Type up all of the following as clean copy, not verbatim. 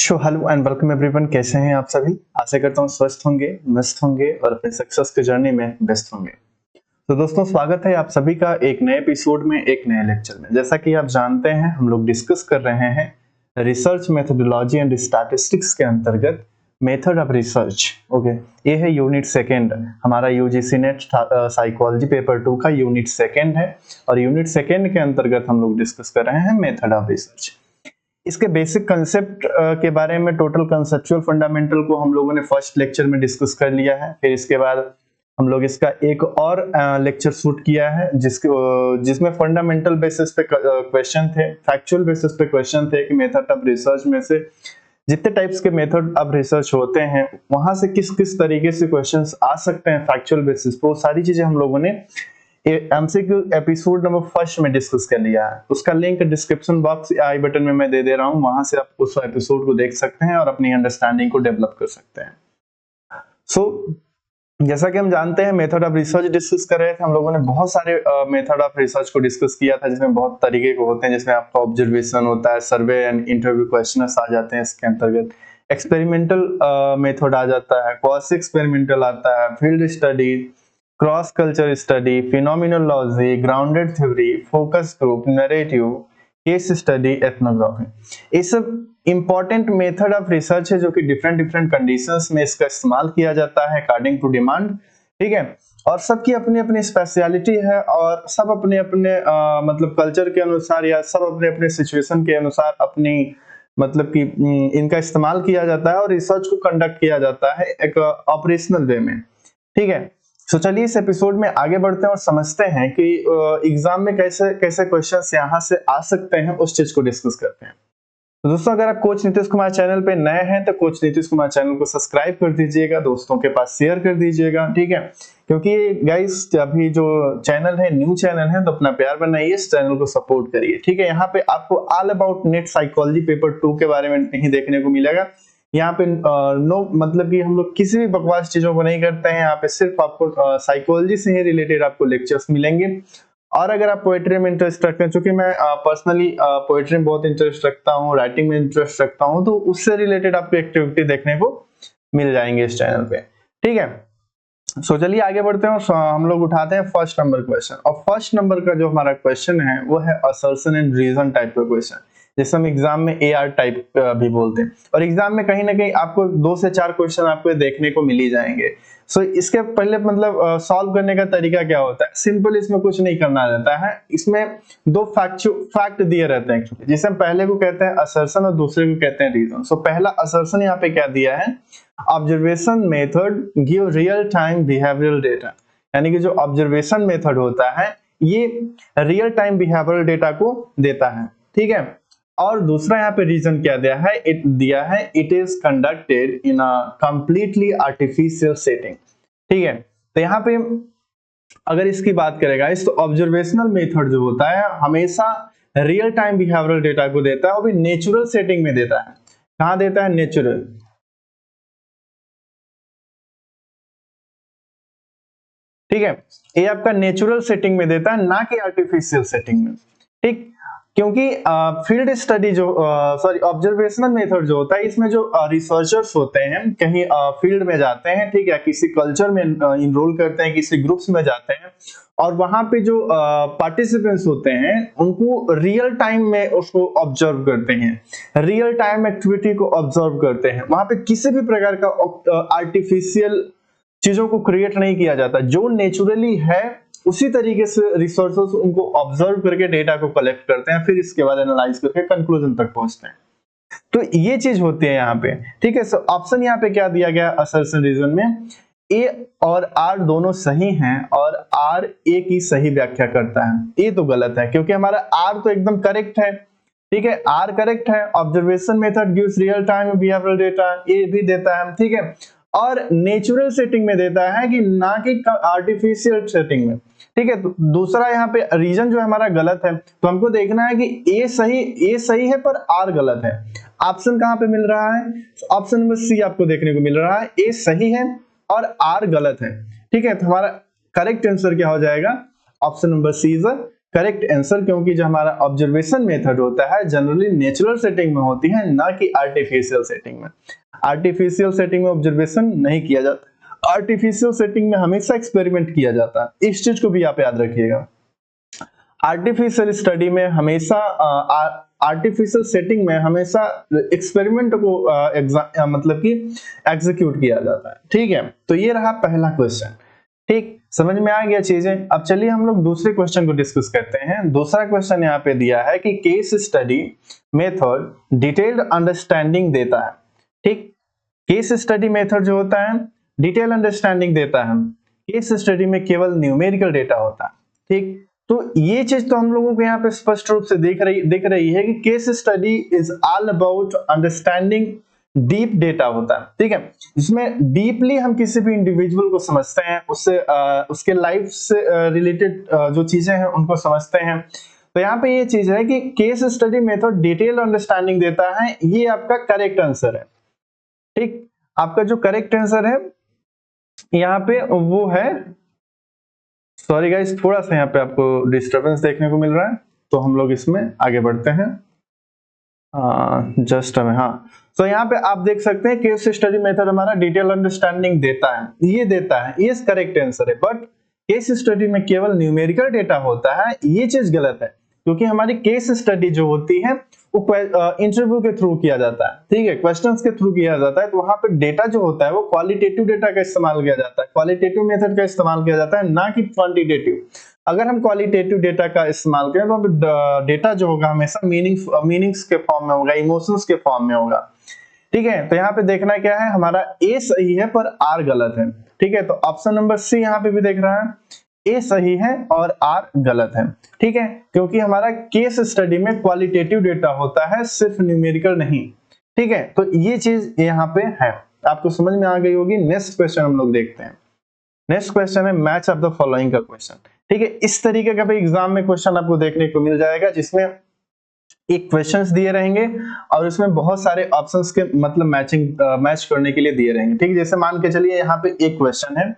Hello and welcome everyone. कैसे हैं आप सभी? आशा करता हूँ स्वस्थ होंगे, मस्त होंगे और अपने सक्सेस की जर्नी में बेस्ट होंगे। तो दोस्तों, स्वागत है आप सभी का एक नए एपिसोड में, एक नए लेक्चर में। जैसा कि आप जानते हैं, हम लोग डिस्कस कर रहे हैं रिसर्च मेथोडोलॉजी एंड स्टैटिस्टिक्स के अंतर्गत मेथड ऑफ रिसर्च। ओके, ये है यूनिट सेकेंड, हमारा यूजीसी नेट साइकोलॉजी पेपर 2 का यूनिट सेकेंड है। और यूनिट सेकेंड के अंतर्गत हम लोग डिस्कस कर रहे हैं मेथड ऑफ रिसर्च। इसके बेसिक कंसेप्ट के बारे में, टोटल कंसेप्चुअल फंडामेंटल को हम लोगों ने फर्स्ट लेक्चर में डिस्कस कर लिया है। फिर इसके बाद हम लोग इसका एक और लेक्चर शूट किया है जिसमें फंडामेंटल बेसिस पे क्वेश्चन थे, फैक्चुअल बेसिस पे क्वेश्चन थे कि मेथड ऑफ रिसर्च में से जितने टाइप्स के मेथड ऑफ रिसर्च होते हैं वहां से किस किस तरीके से क्वेश्चंस आ सकते हैं फैक्चुअल बेसिस पे। वो सारी चीजें हम लोगों ने एमसीक्यू एपिसोड नंबर फर्स्ट में डिस्कस कर लिया है। उसका link description box I button में मैं दे दे रहा हूं, वहां से आप उस एपिसोड को देख सकते हैं और अपनी अंडरस्टैंडिंग को डेवलप कर सकते हैं। जैसा कि हम जानते हैं, मेथड ऑफ रिसर्च डिस्कस कर रहे थे हम लोगों ने। बहुत सारे मेथड ऑफ रिसर्च को डिस्कस किया था, जिसमें बहुत तरीके के होते हैं, जिसमें आपका ऑब्जर्वेशन होता है, सर्वे एंड इंटरव्यू क्वेश्चंस आ जाते हैं इसके अंतर्गत, एक्सपेरिमेंटल मेथड आ जाता है, क्वासी एक्सपेरिमेंटल आता है, field study, cross culture study, phenomenology, grounded theory, focus group, narrative, case study, ethnography. ये सब इंपॉर्टेंट मेथड ऑफ रिसर्च है जो कि डिफरेंट डिफरेंट कंडीशंस में इसका इस्तेमाल किया जाता है अकॉर्डिंग टू डिमांड। ठीक है, और सबकी अपनी अपनी स्पेशलिटी है और सब अपने अपने मतलब कल्चर के अनुसार या सब अपने अपने सिचुएशन के अनुसार अपनी मतलब कि इनका इस्तेमाल किया जाता है और रिसर्च को कंडक्ट किया जाता है एक ऑपरेशनल वे में। ठीक है, तो चलिए इस एपिसोड में आगे बढ़ते हैं और समझते हैं कि एग्जाम में कैसे कैसे क्वेश्चंस यहाँ से आ सकते हैं, उस चीज को डिस्कस करते हैं। तो दोस्तों, अगर आप कोच नीतीश कुमार चैनल पे नए हैं तो कोच नीतीश कुमार चैनल को सब्सक्राइब कर दीजिएगा, दोस्तों के पास शेयर कर दीजिएगा। ठीक है, क्योंकि गाइस अभी जो चैनल है न्यू चैनल है, तो अपना प्यार बनाइए, इस चैनल को सपोर्ट करिए। ठीक है, यहाँ पे आपको all about net psychology paper 2 के बारे में नहीं देखने को मिलेगा। यहाँ पे नो मतलब कि हम लोग किसी भी बकवास चीजों को नहीं करते हैं। यहाँ पे सिर्फ आपको साइकोलॉजी से ही रिलेटेड आपको लेक्चर्स मिलेंगे। और अगर आप पोएट्री में इंटरेस्ट रखते हैं, चूंकि मैं पर्सनली पोएट्री में बहुत इंटरेस्ट रखता हूँ, राइटिंग में इंटरेस्ट रखता हूँ, तो उससे रिलेटेड आपको एक्टिविटी देखने को मिल जाएंगे इस चैनल पे। ठीक है, सो चलिए आगे बढ़ते हैं और हम लोग उठाते हैं फर्स्ट नंबर क्वेश्चन। और फर्स्ट नंबर का जो हमारा क्वेश्चन है वो है असर्शन एंड रीजन टाइप का क्वेश्चन, जिसे हम एग्जाम में AR टाइप भी बोलते हैं। और एग्जाम में कहीं ना कहीं आपको 2 से 4 क्वेश्चन आपको देखने को मिल ही जाएंगे। सो इसके पहले मतलब सॉल्व करने का तरीका क्या होता है? सिंपल, इसमें कुछ नहीं करना रहता है। इसमें 2 फैक्ट दिए रहते हैं, जिसे हम पहले को कहते हैं असर्शन और दूसरे को कहते हैं रीजन। सो पहला असर्शन यहाँ पे क्या दिया है? Observation method give real time behavioural data, यानी कि जो ऑब्जर्वेशन मेथड होता है ये रियल टाइम बिहेवियरल डेटा को देता है। ठीक है, और दूसरा यहाँ पे रीजन क्या दिया है it is conducted in a completely artificial setting. ठीक है, तो यहाँ पे अगर इसकी बात करेगा इस, तो ऑब्जर्वेशनल मेथड जो होता है हमेशा रियल टाइम बिहेवियरल डेटा को देता है, वो भी नेचुरल सेटिंग में देता है। कहाँ देता है? नेचुरल। ठीक है, ये आपका नेचुरल सेटिंग में देता है, ना कि आर्टिफिशियल सेटिंग में। ठीक, क्योंकि फील्ड स्टडी जो ऑब्जर्वेशनल मेथड जो होता है, इसमें जो रिसर्चर्स होते हैं कहीं फील्ड में जाते हैं, ठीक है, किसी कल्चर में इनरोल करते हैं, किसी ग्रुप्स में जाते हैं, और वहां पे जो पार्टिसिपेंट्स होते हैं उनको रियल टाइम में उसको ऑब्जर्व करते हैं, रियल टाइम एक्टिविटी को ऑब्जर्व करते हैं। वहां पे किसी भी प्रकार का आर्टिफिशियल चीजों को क्रिएट नहीं किया जाता, जो नेचुरली है उसी तरीके से रिसोर्सेस उनको ऑब्जर्व करके डेटा को कलेक्ट करते हैं, फिर इसके बाद एनालाइज करके कंक्लूजन तक पहुंचते हैं। तो ये चीज होती है यहाँ पे। ठीक है, सो ऑप्शन यहाँ पे क्या दिया गया असर्शन रीजन में? ए और आर दोनों सही हैं और आर ए की सही व्याख्या करता है। ये तो गलत है, क्योंकि हमारा आर तो एकदम करेक्ट है। ठीक है, आर करेक्ट है, observation method gives real time behavioural data, ये भी देता है। ठीक है, और नेचुरल सेटिंग में देता है कि ना कि आर्टिफिशियल सेटिंग में। ठीक है, तो दूसरा यहाँ पे रीजन जो हमारा गलत है, तो हमको देखना है कि ए सही है पर आर गलत है। ऑप्शन कहाँ पे मिल रहा है? ऑप्शन नंबर सी आपको देखने को मिल रहा है, ए सही है और आर गलत है। ठीक है, तो हमारा करेक्ट आंसर क्या हो जाएगा? Option number C is correct answer, क्योंकि जो हमारा ऑब्जर्वेशन मेथड होता है जनरली नेचुरल सेटिंग में होती है, ना कि आर्टिफिशियल सेटिंग में। आर्टिफिशियल सेटिंग में ऑब्जर्वेशन नहीं किया जाता, आर्टिफिशियल सेटिंग में हमेशा एक्सपेरिमेंट किया जाता है। इस चीज को भी आप याद रखिएगा। आर्टिफिशियल स्टडी में हमेशा आर्टिफिशियल सेटिंग में हमेशा एक्सपेरिमेंट को मतलब कि एग्जीक्यूट किया जाता है। ठीक है, तो ये रहा पहला क्वेश्चन। ठीक, समझ में आ गया चीजें। अब चलिए हम लोग दूसरे क्वेश्चन को डिस्कस करते हैं। दूसरा क्वेश्चन यहाँ पे दिया है कि case study method detailed understanding देता है। ठीक, केस स्टडी मेथड जो होता है डिटेल अंडरस्टैंडिंग देता है, केस स्टडी में केवल न्यूमेरिकल डेटा होता है। ठीक, तो ये चीज तो हम लोगों को यहाँ पे स्पष्ट रूप से दिख रही है कि case study is all about understanding deep data होता है। ठीक है, इसमें डीपली हम किसी भी इंडिविजुअल को समझते हैं, उससे उसके लाइफ से रिलेटेड जो चीजें हैं उनको समझते हैं। तो यहाँ पे ये चीज है कि case study method detail understanding देता है, ये आपका करेक्ट आंसर है। ठीक, आपका जो करेक्ट आंसर है यहाँ पे वो है, सॉरी गाइस थोड़ा सा यहाँ पे आपको डिस्टरबेंस देखने को मिल रहा है, तो हम लोग इसमें आगे बढ़ते हैं। जस्ट हमें तो यहाँ पे आप देख सकते हैं केस स्टडी मेथड हमारा डिटेल अंडरस्टैंडिंग देता है, ये देता है, ये करेक्ट आंसर है। बट केस स्टडी में केवल न्यूमेरिकल डेटा होता है, ये चीज गलत है, क्योंकि हमारी केस स्टडी जो होती है वो इंटरव्यू के थ्रू किया जाता है। ठीक है, क्वेश्चंस के थ्रू किया जाता है, तो वहां पे डेटा जो होता है वो क्वालिटेटिव डेटा का इस्तेमाल किया जाता है, क्वालिटेटिव मेथड का इस्तेमाल किया जाता है, ना कि क्वांटिटेटिव। अगर हम क्वालिटेटिव डेटा का इस्तेमाल करें तो डेटा जो होगा हमेशा मीनिंग्स के फॉर्म में होगा, इमोशंस के फॉर्म में होगा। ठीक है, तो यहाँ पे देखना क्या है, हमारा ए सही है पर आर गलत है। ठीक है, तो ऑप्शन नंबर सी यहाँ पे भी देख रहा है, ए सही है और आर गलत है। ठीक है, क्योंकि हमारा केस स्टडी में क्वालिटेटिव डेटा होता है, सिर्फ न्यूमेरिकल नहीं। ठीक है, तो ये चीज यहाँ पे है, आपको समझ में आ गई होगी। नेक्स्ट क्वेश्चन हम लोग देखते हैं। नेक्स्ट क्वेश्चन है मैच ऑफ द फॉलोइंग का क्वेश्चन। ठीक है, इस तरीके का भी एग्जाम में क्वेश्चन आपको देखने को मिल जाएगा, जिसमें एक क्वेश्चंस दिए रहेंगे और उसमें बहुत सारे ऑप्शंस के मतलब मैच करने के लिए दिए रहेंगे। ठीक है, जैसे मान के चलिए यहाँ पे एक क्वेश्चन है,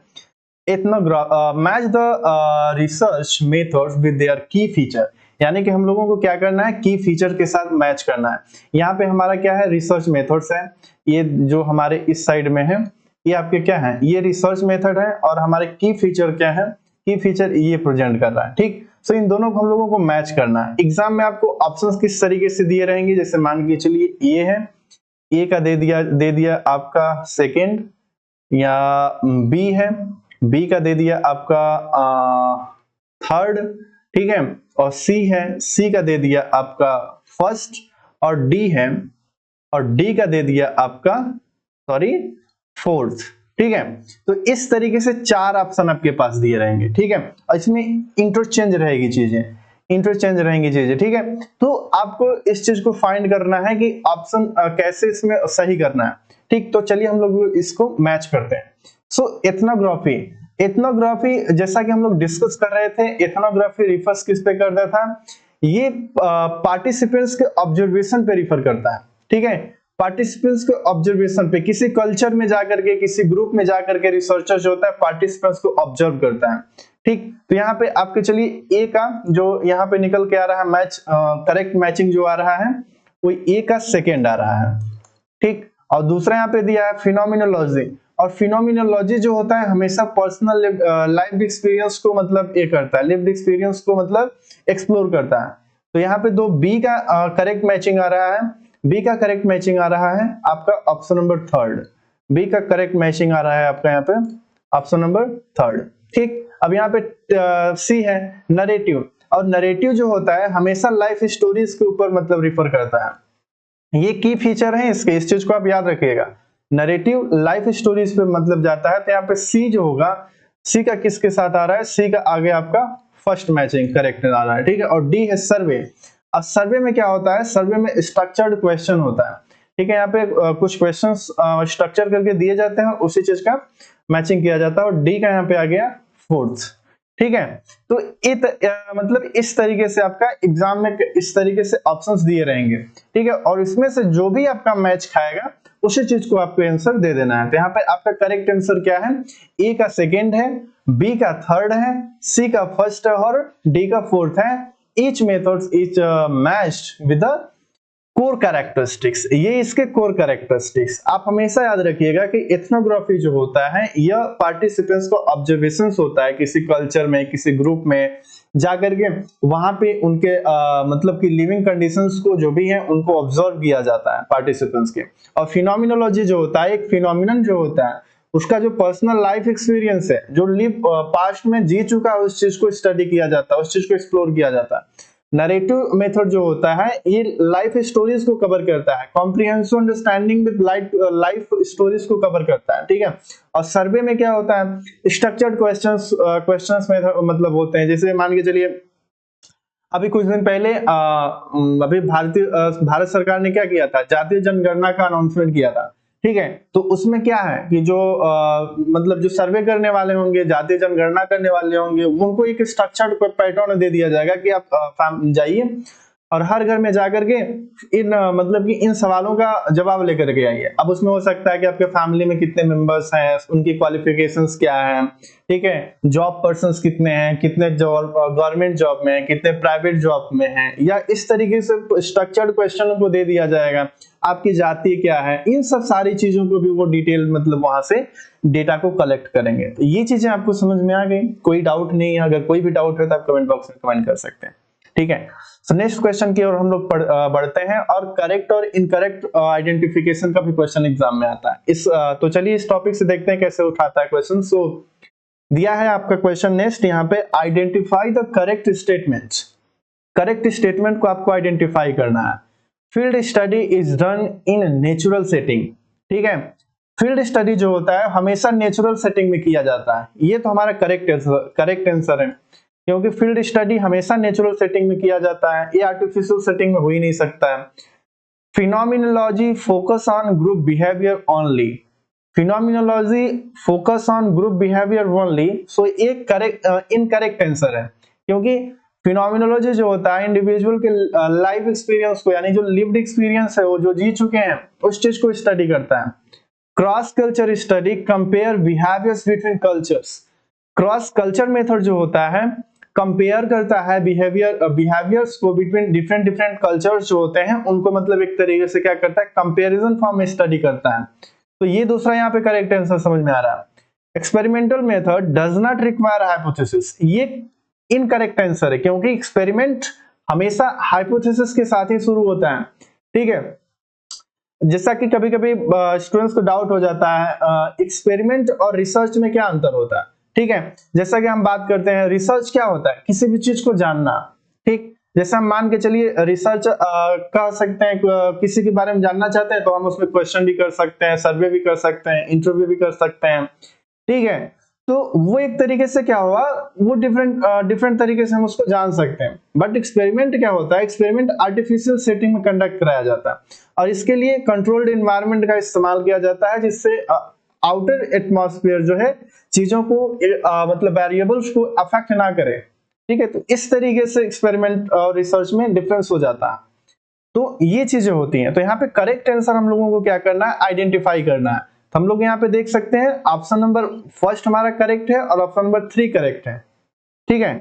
match the research methods with their की फीचर, यानी कि हम लोगों को क्या करना है, की फीचर के साथ मैच करना है। यहाँ पे हमारा क्या है, रिसर्च मेथड्स है, ये जो हमारे इस साइड में है ये आपके क्या है, ये रिसर्च मेथड है, और हमारे की फीचर क्या है, की फीचर ये प्रेजेंट कर रहा है। ठीक, सो इन दोनों को हम लोगों को मैच करना है। एग्जाम में आपको ऑप्शंस किस तरीके से दिए रहेंगे, जैसे मान के चलिए ये है, ए का दे दिया आपका सेकंड, या बी है, बी का दे दिया आपका थर्ड। ठीक है, और सी है, सी का दे दिया आपका फर्स्ट, और डी है, और डी का दे दिया आपका फोर्थ। ठीक है, तो इस तरीके से चार ऑप्शन आपके पास दिए रहेंगे। ठीक है, और इसमें इंटरचेंज रहेगी चीजें, ठीक है, तो आपको इस चीज को फाइंड करना है कि ऑप्शन कैसे इसमें सही करना है। ठीक, तो चलिए हम लोग इसको मैच करते हैं। सो एथनोग्राफी जैसा कि हम लोग डिस्कस कर रहे थे, एथनोग्राफी रिफर्स किस पे करता था, ये पार्टिसिपेंट्स के ऑब्जर्वेशन पे रिफर करता है। ठीक है, पार्टिसिपेंट्स के ऑब्जर्वेशन पे, किसी कल्चर में जाकर के, किसी ग्रुप में जाकर के रिसर्चर जो होता है पार्टिसिपेंट्स को ऑब्जर्व करता है। ठीक, तो यहाँ पे आपके चलिए ए का जो यहाँ पे निकल के आ रहा है मैच, करेक्ट मैचिंग जो आ रहा है वो ए का सेकेंड आ रहा है। ठीक, और दूसरा यहाँ पे दिया है फिनोमिनोलॉजी, और फिनोमिनोलॉजी जो होता है हमेशा पर्सनल लाइफ एक्सपीरियंस को मतलब ये करता है, लिव्ड एक्सपीरियंस को मतलब एक्सप्लोर करता है। तो यहाँ पे दो बी का करेक्ट मैचिंग आ रहा है, बी का करेक्ट मैचिंग आ रहा है आपका ऑप्शन नंबर थर्ड, बी का करेक्ट मैचिंग आ रहा है आपका यहाँ पे ऑप्शन नंबर थर्ड। ठीक, अब यहाँ पे सी है नरेटिव, और नरेटिव जो होता है हमेशा लाइफ स्टोरीज के ऊपर मतलब रिफर करता है, ये की फीचर है इसके, इस चीज को आप याद रखिएगा। नरेटिव लाइफ स्टोरीज पे मतलब जाता है, तो यहाँ पे सी जो होगा, सी का किसके साथ आ रहा है, सी का आगे आपका फर्स्ट मैचिंग करेक्ट आ रहा है। ठीक है, और डी है सर्वे। अब सर्वे में क्या होता है, सर्वे में स्ट्रक्चर्ड क्वेश्चन होता है। ठीक है, यहाँ पे कुछ क्वेश्चंस स्ट्रक्चर करके दिए जाते हैं, उसी चीज का मैचिंग किया जाता है, और डी का यहाँ पे आ गया फोर्थ। ठीक है, तो मतलब इस तरीके से आपका एग्जाम में इस तरीके से ऑप्शंस दिए रहेंगे। ठीक है, और इसमें से जो भी आपका मैच खाएगा उसी चीज को आपको आंसर दे देना है। तो यहाँ पे आपका करेक्ट आंसर क्या है, ए का सेकेंड है, बी का थर्ड है, सी का फर्स्ट है और डी का फोर्थ है। Each methods is matched with the core characteristics, ये इसके कोर कैरेक्टरिस्टिक्स। आप हमेशा याद रखिएगा कि एथनोग्राफी जो होता है यह पार्टिसिपेंट्स को ऑब्जर्वेशंस होता है किसी कल्चर में, किसी ग्रुप में जाकर के वहां पे उनके मतलब कि लिविंग कंडीशंस को जो भी है उनको ऑब्जर्व किया जाता है पार्टिसिपेंट्स के। और फिनोमिनोलॉजी जो होता है, एक फिनोमिनन जो होता है उसका जो पर्सनल लाइफ एक्सपीरियंस है, जो लिव पास्ट में जी चुका है, उस चीज को स्टडी किया जाता है, उस चीज को एक्सप्लोर किया जाता है। नरेटिव मेथड जो होता है ये लाइफ स्टोरीज को कवर करता है, comprehensive understanding with life stories को कवर करता है, ठीक है। और सर्वे में क्या होता है, स्ट्रक्चर्ड क्वेश्चंस मेथड मतलब होते हैं। जैसे मान के चलिए अभी कुछ दिन पहले अभी भारत सरकार ने क्या किया था, जातीय जनगणना का अनाउंसमेंट किया था, ठीक है। तो उसमें क्या है कि जो मतलब जो सर्वे करने वाले होंगे, जातीय जनगणना करने वाले होंगे, उनको एक स्ट्रक्चर्ड पैटर्न दे दिया जाएगा कि आप जाइए और हर घर में जाकर के इन मतलब कि इन सवालों का जवाब लेकर के आइए। अब उसमें हो सकता है कि आपके फैमिली में कितने मेंबर्स हैं, उनकी क्वालिफिकेशंस क्या हैं, ठीक है, जॉब पर्संस कितने हैं, कितने जॉब गवर्नमेंट जॉब में हैं, कितने प्राइवेट जॉब में हैं, या इस तरीके से स्ट्रक्चर्ड क्वेश्चन को दे दिया जाएगा। आपकी जाति क्या है, इन सब सारी चीजों को भी वो डिटेल मतलब वहां से डेटा को कलेक्ट करेंगे। तो ये चीजें आपको समझ में आ गई, कोई डाउट नहीं है। अगर कोई भी डाउट है तो आप कमेंट बॉक्स में कमेंट कर सकते हैं, ठीक है। सो नेक्स्ट क्वेश्चन की ओर हम लोग बढ़ते हैं और करेक्ट और इनकरेक्ट आइडेंटिफिकेशन का भी क्वेश्चन एग्जाम में आता है। तो चलिए इस टॉपिक से देखते हैं कैसे उठाता है क्वेश्चन। सो दिया है आपका क्वेश्चन नेक्स्ट यहाँ पे, identify the correct statements. Correct statement को आपको आइडेंटिफाई करना है। Field study is done in natural setting, ठीक है। फील्ड स्टडी जो होता है हमेशा नेचुरल सेटिंग में किया जाता है, ये तो हमारा करेक्ट आंसर है, क्योंकि फील्ड स्टडी हमेशा नेचुरल सेटिंग में किया जाता है, ये आर्टिफिशियल सेटिंग में हो ही नहीं सकता है। Phenomenology focus on group behaviour only, phenomenology focus on group behaviour only, so एक करेक्ट इनकरेक्ट आंसर है, क्योंकि फिनोमिनोलॉजी जो होता है इंडिविजुअल के लाइफ एक्सपीरियंस को, यानी जो लिव्ड एक्सपीरियंस है वो जो जी चुके हैं उस चीज को स्टडी करता है। Cross culture study compare behaviours between cultures, cross culture method जो होता है कंपेयर करता है बिहेवियर्स को बिटवीन डिफरेंट कल्चर्स जो होते हैं उनको, मतलब एक तरीके से क्या करता है, कंपैरिजन फॉर्म में स्टडी करता है। तो ये दूसरा यहाँ पे करेक्ट आंसर समझ में आ रहा है। Experimental method does not require hypothesis, ये इनकरेक्ट आंसर है, क्योंकि एक्सपेरिमेंट हमेशा हाइपोथेसिस के साथ ही शुरू होता है, ठीक है। जैसा कि कभी कभी स्टूडेंट्स को डाउट हो जाता है एक्सपेरिमेंट और रिसर्च में क्या अंतर होता है, ठीक है। जैसा कि हम बात करते हैं रिसर्च क्या होता है, किसी भी चीज को जानना, ठीक। जैसे हम मान के चलिए रिसर्च कह सकते हैं, किसी के बारे में जानना चाहते हैं तो हम उसमें क्वेश्चन भी कर सकते हैं, सर्वे भी कर सकते हैं, इंटरव्यू भी कर सकते हैं, ठीक है। तो वो एक तरीके से क्या हुआ, वो डिफरेंट तरीके से हम उसको जान सकते हैं। बट एक्सपेरिमेंट क्या होता है, एक्सपेरिमेंट आर्टिफिशियल सेटिंग में कंडक्ट कराया जाता है और इसके लिए कंट्रोल्ड एनवायरनमेंट का इस्तेमाल किया जाता है, जिससे आउटर एटमॉस्फेयर जो है चीजों को मतलब वेरिएबल्स को अफेक्ट ना करे, ठीक है। तो इस तरीके से एक्सपेरिमेंट और रिसर्च में डिफरेंस हो जाता है। तो ये चीजें होती हैं। तो यहाँ पे करेक्ट आंसर हम लोगों को क्या करना है, आइडेंटिफाई करना है। तो हम लोग यहाँ पे देख सकते हैं ऑप्शन नंबर फर्स्ट हमारा करेक्ट है और ऑप्शन नंबर 3 करेक्ट है, ठीक है।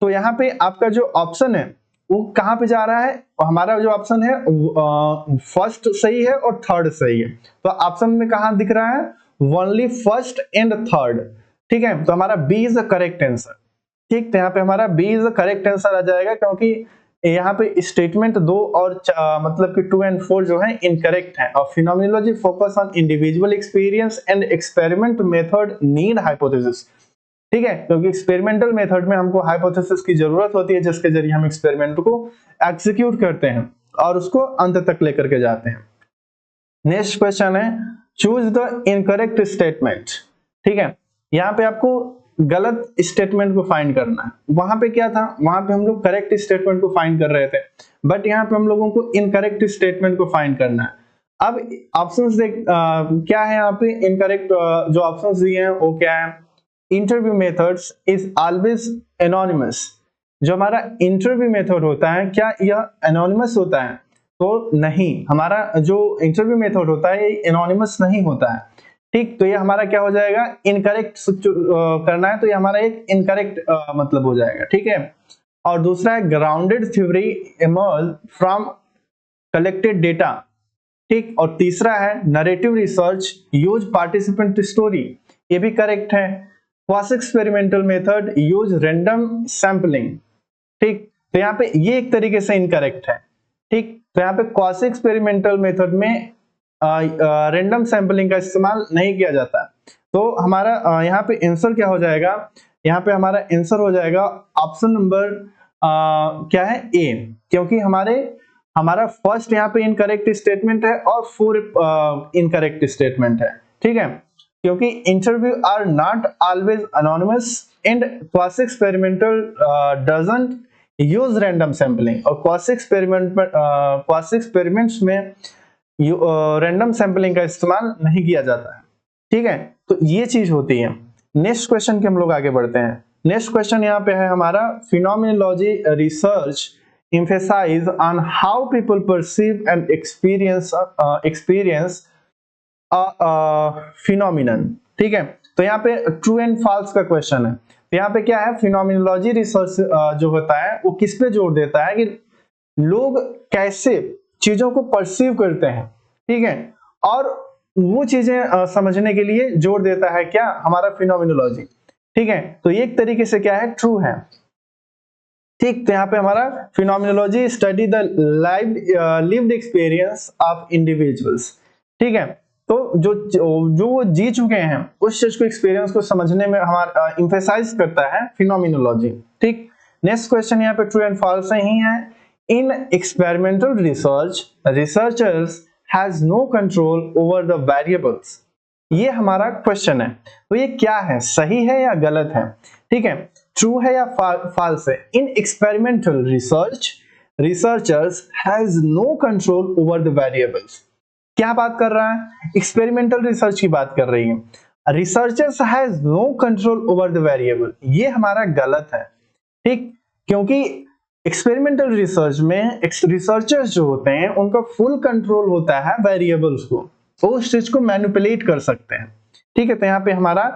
तो यहाँ पे आपका जो ऑप्शन है वो कहाँ पे जा रहा है, हमारा जो ऑप्शन है फर्स्ट सही है और थर्ड सही है। तो ऑप्शन में कहाँ दिख रहा है, ओनली फर्स्ट एंड थर्ड, ठीक है। तो हमारा B is the correct answer, ठीक। तो यहाँ पे हमारा B is the correct answer आ जाएगा, क्योंकि यहाँ पे स्टेटमेंट 2 और मतलब कि 2 and 4 जो है इनकरेक्ट है। और phenomenology focus on individual experience and experiment method need hypothesis, ठीक है, क्योंकि एक्सपेरिमेंटल मेथड में हमको हाइपोथेसिस की जरूरत होती है, जिसके जरिए हम एक्सपेरिमेंट को एग्जीक्यूट करते हैं और उसको अंत तक लेकर के जाते हैं। नेक्स्ट क्वेश्चन है चूज द इनकरेक्ट स्टेटमेंट, ठीक है। यहाँ पे आपको गलत स्टेटमेंट को फाइंड करना है। वहां पे क्या था, वहां पे हम लोग करेक्ट स्टेटमेंट को फाइंड कर रहे थे, बट यहाँ पे हम लोगों को इनकरेक्ट स्टेटमेंट को फाइंड करना है। अब ऑप्शंस देख क्या है यहाँ पे इनकरेक्ट जो ऑप्शंस दिए हैं वो क्या है, interview methods is always anonymous. जो हमारा इंटरव्यू मेथड होता है क्या यह एनोनिमस होता है, तो नहीं, हमारा जो इंटरव्यू मेथड होता है ये एनोनिमस नहीं होता है, ठीक। तो ये हमारा क्या हो जाएगा, इनकरेक्ट करना है तो ये हमारा एक इनकरेक्ट मतलब हो जाएगा, ठीक है। और दूसरा है grounded theory emerge from collected data, ठीक। और तीसरा है narrative research use participant story, ये भी करेक्ट है। Quasi experimental method use random sampling, ठीक। तो यहाँ पे ये एक तरीके से इनकरेक्ट है, ठीक। तो यहाँ पे क्वासी एक्सपेरिमेंटल मेथड में रैंडम सैंपलिंग का इस्तेमाल नहीं किया जाता है। तो हमारा यहाँ पे आंसर क्या हो जाएगा, यहाँ पे हमारा आंसर हो जाएगा ऑप्शन नंबर क्या है, ए, क्योंकि हमारा फर्स्ट यहाँ पे इनकरेक्ट स्टेटमेंट है और 4 इनकरेक्ट स्टेटमेंट है, ठीक है। क्योंकि interview are not always anonymous and quasi experimental doesn't use random sampling, और क्वासी एक्सपेरिमेंट्स में रैंडम सैंपलिंग का इस्तेमाल नहीं किया जाता है, ठीक है। तो ये चीज होती है। नेक्स्ट क्वेश्चन के हम लोग आगे बढ़ते हैं। नेक्स्ट क्वेश्चन यहाँ पे है हमारा, phenomenology research emphasize on how people perceive and experience a phenomenon, ठीक है। तो यहाँ पे ट्रू एंड फॉल्स का क्वेश्चन है। तो यहाँ पे क्या है, फिनोमिनोलॉजी रिसर्च जो होता है वो किस पे जोर देता है कि लोग कैसे चीजों को परसीव करते हैं, ठीक है। और वो चीजें समझने के लिए जोर देता है क्या, हमारा फिनोमिनोलॉजी, ठीक है। तो ये एक तरीके से क्या है, ट्रू है, ठीक। तो यहाँ पे हमारा phenomenology study the lived experience of individuals, ठीक है। तो जो वो जी चुके हैं उस चीज को, एक्सपीरियंस को समझने में हमारा एम्फेसाइज करता है फिनोमिनोलॉजी, ठीक। नेक्स्ट क्वेश्चन यहाँ पे ट्रू एंड फॉल्स ही है। In experimental research researchers has no control over the variables, ये हमारा क्वेश्चन है। तो ये क्या है, सही है या गलत है, ठीक है, ट्रू है या फॉल्स है। In experimental research researchers has no control over the variables, क्या बात कर रहा है, एक्सपेरिमेंटल रिसर्च की बात कर रही है। Researchers has no control over the variable, ये हमारा गलत है, ठीक। क्योंकि एक्सपेरिमेंटल रिसर्च में रिसर्चर्स जो होते हैं उनका फुल कंट्रोल होता है वेरिएबल्स को, वो उस चीज को मैनिपुलेट कर सकते हैं, ठीक है। तो यहाँ पे हमारा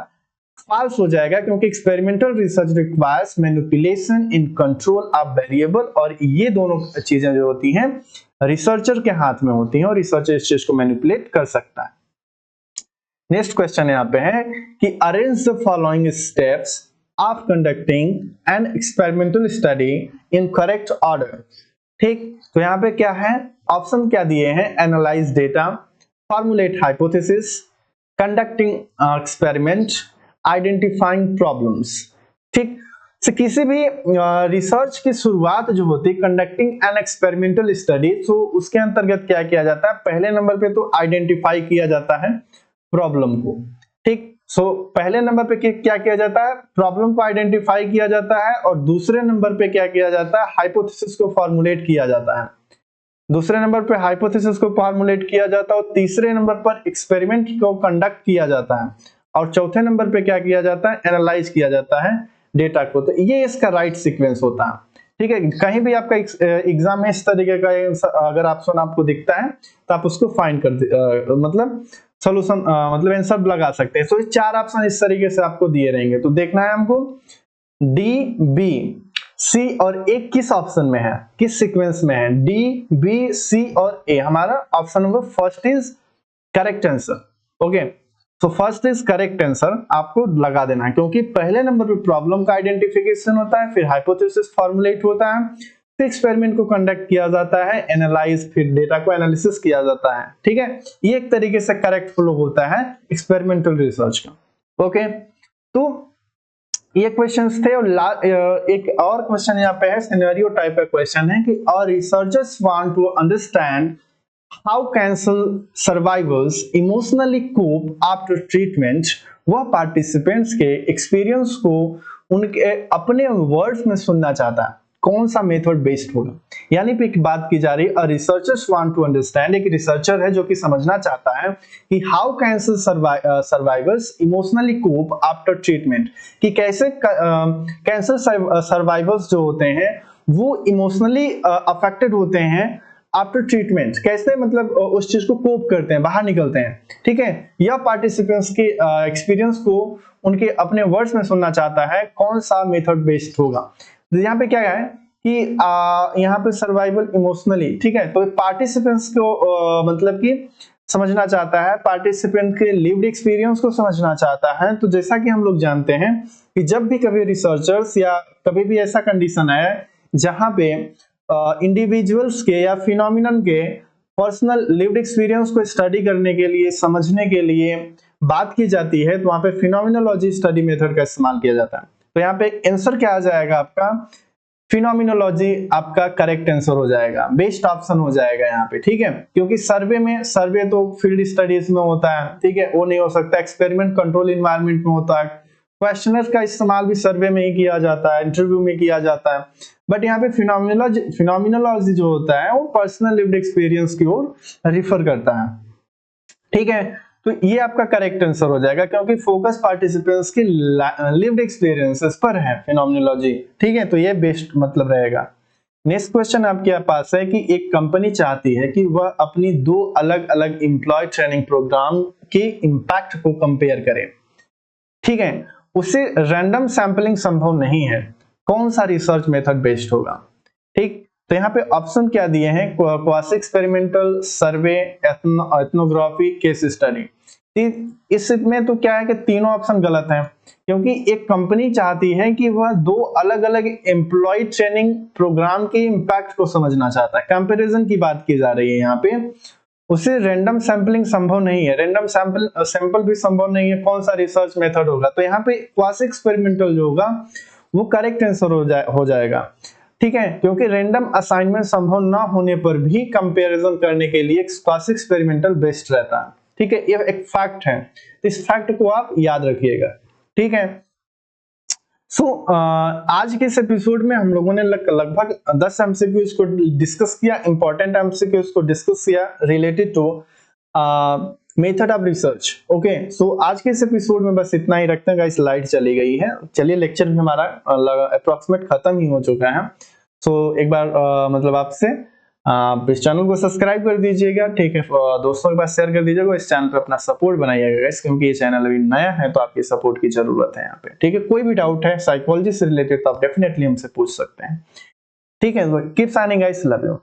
फॉल्स हो जाएगा, क्योंकि experimental research requires manipulation in control of variable, और ये दोनों चीजें जो होती हैं रिसर्चर के हाथ में होती हैं और रिसर्चर इस चीज को मैनिपुलेट कर सकता है। नेक्स्ट क्वेश्चन यहाँ पे है कि arrange the following steps of conducting an experimental study in correct order, ठीक। तो यहाँ पे क्या है, ऑप्शन क्या दिए हैं, analyse data, formulate hypothesis, conducting experiment, identifying problems, ठीक। तो किसी भी रिसर्च की शुरुआत जो होती है, कंडक्टिंग एन एक्सपेरिमेंटल स्टडी, तो उसके अंतर्गत क्या किया जाता है, पहले नंबर पे तो आइडेंटिफाई किया जाता है प्रॉब्लम को, ठीक। सो पहले नंबर पे क्या किया जाता है, प्रॉब्लम को आइडेंटिफाई किया जाता है, और दूसरे नंबर पे क्या किया जाता है, हाइपोथेसिस को फॉर्मुलेट किया जाता है। दूसरे नंबर पे हाइपोथेसिस को फॉर्मुलेट किया जाता है, और तीसरे नंबर पर एक्सपेरिमेंट को कंडक्ट किया जाता है, और चौथे नंबर पे क्या किया जाता है, एनालाइज किया जाता है डेटा को। तो ये इसका राइट सीक्वेंस होता है, ठीक है। कहीं भी आपका एग्जाम में इस तरीके का अगर ऑप्शन आपको दिखता है तो आप उसको फाइंड कर मतलब सॉल्यूशन मतलब आंसर लगा सकते हैं। तो ये 4 ऑप्शन इस तरीके से आपको दिए रहेंगे, तो देखना है हमको डी, बी, सी और ए किस ऑप्शन में है, किस सीक्वेंस में है, डी, बी, सी और ए। हमारा option number first is correct answer, okay. तो फर्स्ट इज करेक्ट आंसर आपको लगा देना है, क्योंकि पहले नंबर पे प्रॉब्लम का आइडेंटिफिकेशन होता है, फिर हाइपोथेसिस फॉर्मुलेट होता है, फिर एक्सपेरिमेंट को कंडक्ट किया जाता है, एनालाइज, फिर डेटा को एनालिसिस किया जाता है, ठीक है। ये एक तरीके से करेक्ट फ्लो होता है एक्सपेरिमेंटल रिसर्च का, ओके। तो ये क्वेश्चंस थे, और एक और क्वेश्चन यहाँ पे है, सिनेरियो टाइप का क्वेश्चन है कि और researchers want to understand how cancer survivors emotionally cope after treatment. वह पार्टिसिपेंट्स के एक्सपीरियंस को उनके अपने वर्ड्स में सुनना चाहता है, कौन सा मेथड बेस्ड होगा। यानी कि एक बात की जा रही है, रिसर्चर्स वांट टू अंडरस्टैंड, एक रिसर्चर है जो कि समझना चाहता है कि how cancer survivors emotionally cope after treatment, कि कैसे कैंसर सर्वाइवर्स जो होते हैं वो इमोशनली अफेक्टेड होते हैं आफ्टर ट्रीटमेंट, कैसे मतलब उस चीज को कोप करते हैं, बाहर निकलते हैं, ठीक है। या पार्टिसिपेंट्स के एक्सपीरियंस को उनके अपने वर्ड्स में सुनना चाहता है, कौन सा मेथड बेस्ड होगा। तो यहाँ पे क्या है कि यहाँ पे सर्वाइवल इमोशनली, ठीक है, तो पार्टिसिपेंट्स को मतलब कि समझना चाहता है, पार्टिसिपेंट के लिव्ड एक्सपीरियंस को समझना चाहता है। तो जैसा कि हम लोग जानते हैं कि जब भी कभी रिसर्चर्स या कभी भी ऐसा कंडीशन है जहां पे इंडिविजुअल्स के या फिनोमिनन के पर्सनल लिव्ड एक्सपीरियंस को स्टडी करने के लिए, समझने के लिए बात की जाती है, तो वहां पे फिनोमिनोलॉजी स्टडी मेथड का इस्तेमाल किया जाता है। तो यहाँ पे आंसर क्या आ जाएगा आपका, फिनोमिनोलॉजी आपका करेक्ट आंसर हो जाएगा, बेस्ट ऑप्शन हो जाएगा यहाँ पे, ठीक है। क्योंकि सर्वे तो फील्ड स्टडीज में होता है, ठीक है, वो नहीं हो सकता, एक्सपेरिमेंट कंट्रोल इन्वायरमेंट में होता है, क्वेश्चनर का इस्तेमाल भी सर्वे में ही किया जाता है, इंटरव्यू में किया जाता है। बट यहाँ पे फिनोमिनोलॉजी जो होता है वो पर्सनल लिव्ड एक्सपीरियंस की ओर रिफर करता है, ठीक है। तो ये आपका करेक्ट आंसर हो जाएगा, क्योंकि फोकस पार्टिसिपेंट्स की लिव्ड एक्सपीरियंसेस पर है फिनोमिनोलॉजी, ठीक है। तो ये बेस्ट मतलब रहेगा। नेक्स्ट क्वेश्चन आपके पास है कि एक कंपनी चाहती है कि वह अपनी 2 अलग अलग एम्प्लॉय ट्रेनिंग प्रोग्राम के इंपैक्ट को कंपेयर करे, ठीक है। उसे रैंडम सैंपलिंग संभव नहीं है, कौन सा रिसर्च मेथड बेस्ड होगा, ठीक। तो यहाँ पे ऑप्शन क्या दिए हैं, क्वासी एक्सपेरिमेंटल, सर्वे, एथनोग्राफी, केस स्टडी। इसमें तो क्या है कि तीनों ऑप्शन गलत हैं, क्योंकि एक कंपनी चाहती है कि वह 2 अलग अलग एम्प्लॉय ट्रेनिंग प्रोग्राम के इंपैक्ट को समझना चाहता है, कंपैरिजन की बात की जा रही है यहाँ पे। उसे रैंडम सैंपलिंग संभव नहीं है, रैंडम सैंपल भी संभव नहीं है, कौन सा रिसर्च मेथड होगा। तो यहाँ पे क्वासी एक्सपेरिमेंटल जो होगा वो करेक्ट आंसर हो जाएगा, ठीक है। क्योंकि रैंडम असाइनमेंट संभव ना होने पर भी कंपैरिजन करने के लिए क्वासी एक्सपेरिमेंटल बेस्ट रहता है, ठीक है। ये एक फैक्ट है, इस फैक्ट को आप याद रखिएगा, ठीक है। आज के इस एपिसोड में हम लोगों ने लगभग 10 एमसीक्यूज को डिस्कस किया, इंपॉर्टेंट एमसीक्यूज को डिस्कस किया related to method of research. Okay, so आज के इस एपिसोड में बस इतना ही रखते हैं गाइस, लाइट चली गई है। चलिए, लेक्चर भी हमारा अप्रोक्सीमेट खत्म ही हो चुका है। सो एक बार मतलब आपसे आप इस चैनल को सब्सक्राइब कर दीजिएगा, ठीक है, दोस्तों के पास शेयर कर दीजिएगा, इस चैनल पे अपना सपोर्ट बनाइएगा गाइस, क्योंकि ये चैनल अभी नया है तो आपकी सपोर्ट की जरूरत है यहाँ पे, ठीक है। कोई भी डाउट है साइकोलॉजी से रिलेटेड तो आप डेफिनेटली हमसे पूछ सकते हैं, ठीक है। Keep signing guys, love you.